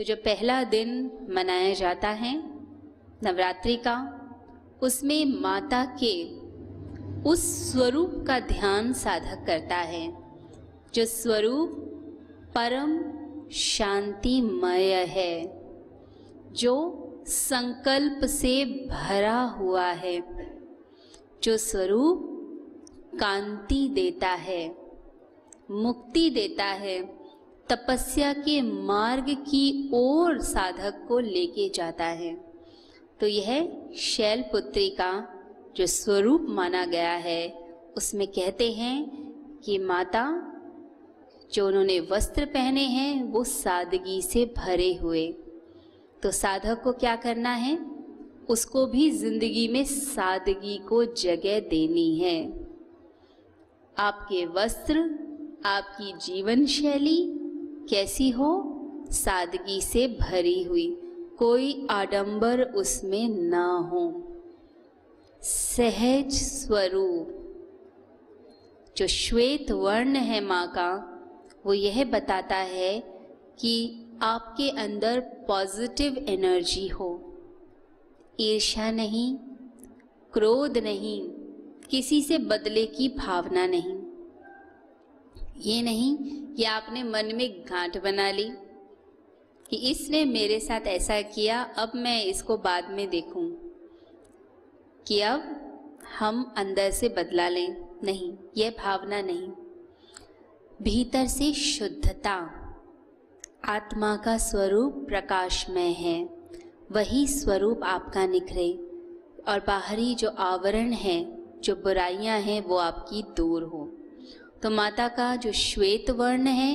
तो जो पहला दिन मनाया जाता है नवरात्रि का, उसमें माता के उस स्वरूप का ध्यान साधक करता है जो स्वरूप परम शांतिमय है, जो संकल्प से भरा हुआ है, जो स्वरूप कांति देता है, मुक्ति देता है, तपस्या के मार्ग की ओर साधक को लेके जाता है। तो यह शैलपुत्री का जो स्वरूप माना गया है, उसमें कहते हैं कि माता जो उन्होंने वस्त्र पहने हैं वो सादगी से भरे हुए। तो साधक को क्या करना है, उसको भी जिंदगी में सादगी को जगह देनी है। आपके वस्त्र, आपकी जीवन शैली कैसी हो, सादगी से भरी हुई, कोई आडंबर उसमें ना हो, सहज स्वरूप। जो श्वेत वर्ण है माँ का, वो यह बताता है कि आपके अंदर पॉजिटिव एनर्जी हो, ईर्ष्या नहीं, क्रोध नहीं, किसी से बदले की भावना नहीं। ये नहीं कि आपने मन में गांठ बना ली कि इसने मेरे साथ ऐसा किया, अब मैं इसको बाद में देखूं, कि अब हम अंदर से बदला लें। नहीं, यह भावना नहीं। भीतर से शुद्धता, आत्मा का स्वरूप प्रकाशमय है, वही स्वरूप आपका निखरे और बाहरी जो आवरण है, जो बुराइयां हैं, वो आपकी दूर हो। तो माता का जो श्वेत वर्ण है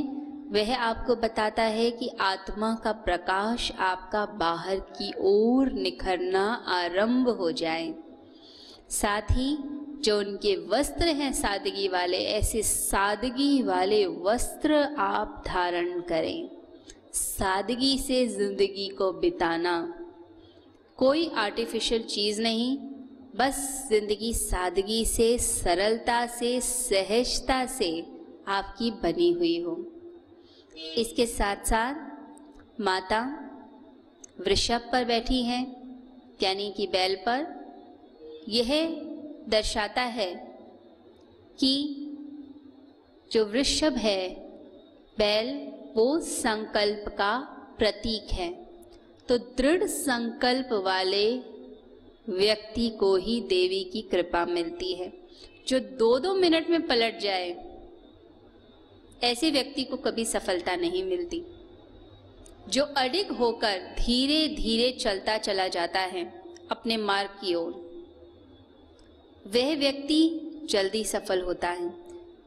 वह आपको बताता है कि आत्मा का प्रकाश आपका बाहर की ओर निखरना आरंभ हो जाए। साथ ही जो उनके वस्त्र हैं सादगी वाले, ऐसे सादगी वाले वस्त्र आप धारण करें। सादगी से जिंदगी को बिताना, कोई आर्टिफिशियल चीज़ नहीं, बस जिंदगी सादगी से, सरलता से, सहजता से आपकी बनी हुई हो। इसके साथ साथ माता वृषभ पर बैठी हैं, यानी कि बैल पर। यह दर्शाता है कि जो वृषभ है, बैल, वो संकल्प का प्रतीक है। तो दृढ़ संकल्प वाले व्यक्ति को ही देवी की कृपा मिलती है। जो 2-2 मिनट में पलट जाए, ऐसे व्यक्ति को कभी सफलता नहीं मिलती। जो अडिग होकर धीरे धीरे चलता चला जाता है अपने मार्ग की ओर, वह व्यक्ति जल्दी सफल होता है।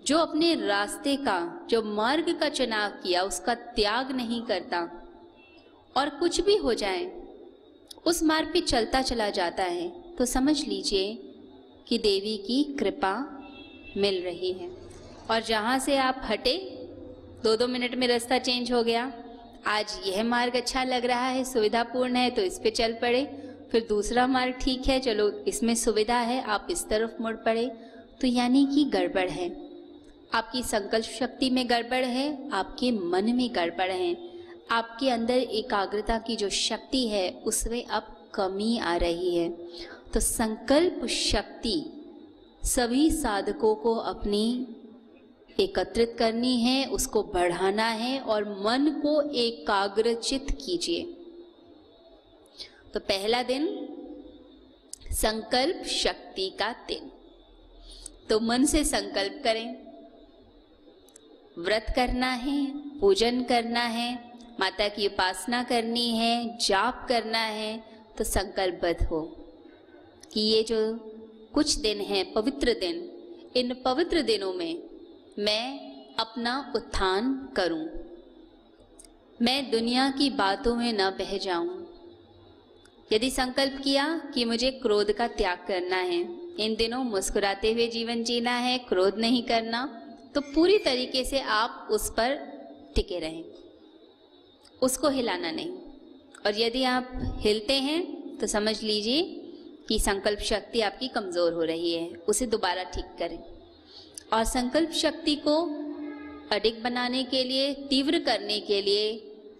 जो अपने रास्ते का, जो मार्ग का चुनाव किया, उसका त्याग नहीं करता और कुछ भी हो जाए उस मार्ग पे चलता चला जाता है, तो समझ लीजिए कि देवी की कृपा मिल रही है। और जहाँ से आप हटे, 2-2 मिनट में रास्ता चेंज हो गया। आज यह मार्ग अच्छा लग रहा है, सुविधापूर्ण है, तो इस पे चल पड़े। फिर दूसरा मार्ग ठीक है, चलो इसमें सुविधा है, आप इस तरफ मुड़ पड़े। तो यानी कि गड़बड़ है, आपकी संकल्प शक्ति में गड़बड़ है, आपके मन में गड़बड़ है, आपके अंदर एकाग्रता की जो शक्ति है उसमें अब कमी आ रही है। तो संकल्प शक्ति सभी साधकों को अपनी एकत्रित करनी है, उसको बढ़ाना है और मन को एकाग्रचित कीजिए। तो पहला दिन संकल्प शक्ति का दिन। तो मन से संकल्प करें, व्रत करना है, पूजन करना है, माता की उपासना करनी है, जाप करना है। तो संकल्पबद्ध हो कि ये जो कुछ दिन हैं, पवित्र दिन, इन पवित्र दिनों में मैं अपना उत्थान करूं, मैं दुनिया की बातों में न बह जाऊं। यदि संकल्प किया कि मुझे क्रोध का त्याग करना है, इन दिनों मुस्कुराते हुए जीवन जीना है, क्रोध नहीं करना, तो पूरी तरीके से आप उस पर टिके रहें, उसको हिलाना नहीं। और यदि आप हिलते हैं तो समझ लीजिए कि संकल्प शक्ति आपकी कमज़ोर हो रही है, उसे दोबारा ठीक करें। और संकल्प शक्ति को अडिग बनाने के लिए, तीव्र करने के लिए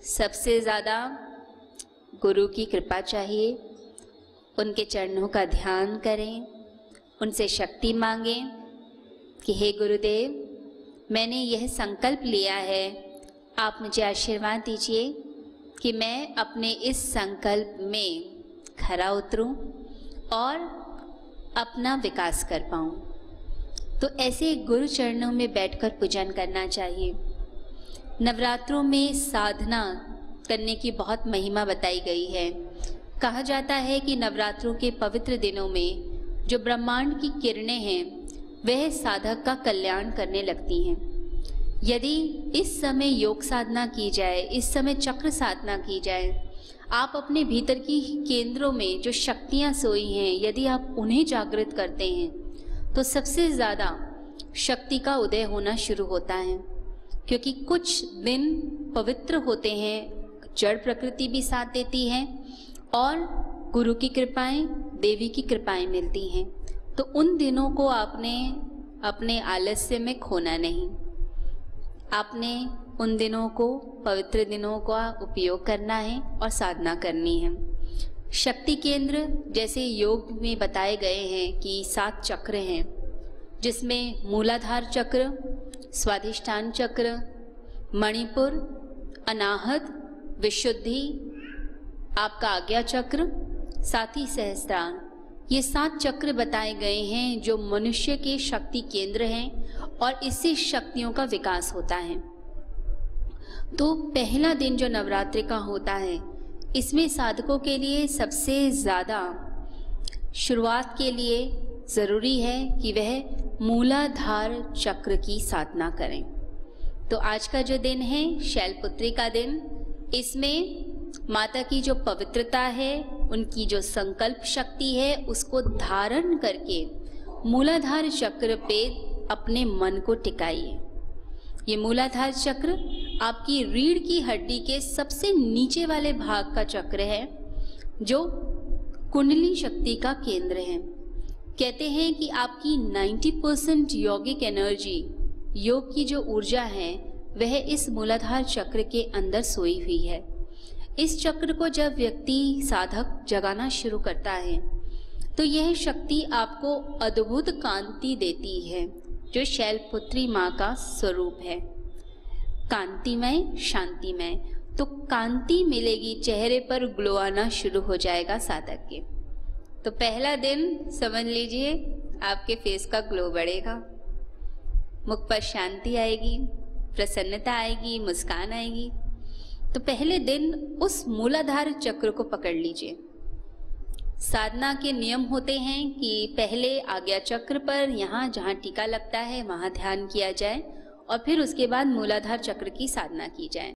सबसे ज़्यादा गुरु की कृपा चाहिए। उनके चरणों का ध्यान करें, उनसे शक्ति मांगें कि हे गुरुदेव, मैंने यह संकल्प लिया है, आप मुझे आशीर्वाद दीजिए कि मैं अपने इस संकल्प में खरा उतरूं और अपना विकास कर पाऊं। तो ऐसे गुरु चरणों में बैठकर पूजन करना चाहिए। नवरात्रों में साधना करने की बहुत महिमा बताई गई है। कहा जाता है कि नवरात्रों के पवित्र दिनों में जो ब्रह्मांड की किरणें हैं वह साधक का कल्याण करने लगती हैं। यदि इस समय योग साधना की जाए, इस समय चक्र साधना की जाए, आप अपने भीतर की केंद्रों में जो शक्तियाँ सोई हैं यदि आप उन्हें जागृत करते हैं तो सबसे ज़्यादा शक्ति का उदय होना शुरू होता है। क्योंकि कुछ दिन पवित्र होते हैं, जड़ प्रकृति भी साथ देती है और गुरु की कृपाएं, देवी की कृपाएं मिलती हैं। तो उन दिनों को आपने अपने आलस्य में खोना नहीं। आपने उन दिनों को, पवित्र दिनों का उपयोग करना है और साधना करनी है। शक्ति केंद्र जैसे योग में बताए गए हैं कि 7 चक्र हैं, जिसमें मूलाधार चक्र, स्वाधिष्ठान चक्र, मणिपुर, अनाहत, विशुद्धि, आपका आज्ञा चक्र, साथ ही सहस्त्रार, ये 7 चक्र बताए गए हैं जो मनुष्य के शक्ति केंद्र हैं और इससे शक्तियों का विकास होता है। तो पहला दिन जो नवरात्रि का होता है, इसमें साधकों के लिए सबसे ज़्यादा शुरुआत के लिए ज़रूरी है कि वह मूलाधार चक्र की साधना करें। तो आज का जो दिन है शैलपुत्री का दिन, इसमें माता की जो पवित्रता है, उनकी जो संकल्प शक्ति है, उसको धारण करके मूलाधार चक्र पे अपने मन को टिकाइए। ये मूलाधार चक्र आपकी रीढ़ की हड्डी के सबसे नीचे वाले भाग का चक्र है, जो कुंडली शक्ति का केंद्र है। कहते हैं कि आपकी 90% यौगिक एनर्जी, योग की जो ऊर्जा है, वह इस मूलाधार चक्र के अंदर सोई हुई है। इस चक्र को जब व्यक्ति साधक जगाना शुरू करता है तो यह शक्ति आपको अद्भुत कांति देती है, जो शैलपुत्री माँ का स्वरूप है। कांतिमय, शांतिमय। तो कांति मिलेगी, चेहरे पर ग्लो आना शुरू हो जाएगा साधक के। तो पहला दिन समझ लीजिए आपके फेस का ग्लो बढ़ेगा, मुख पर शांति आएगी, प्रसन्नता आएगी, मुस्कान आएगी। तो पहले दिन उस मूलाधार चक्र को पकड़ लीजिए। साधना के नियम होते हैं कि पहले आज्ञा चक्र पर, यहाँ जहाँ टीका लगता है वहाँ ध्यान किया जाए और फिर उसके बाद मूलाधार चक्र की साधना की जाए।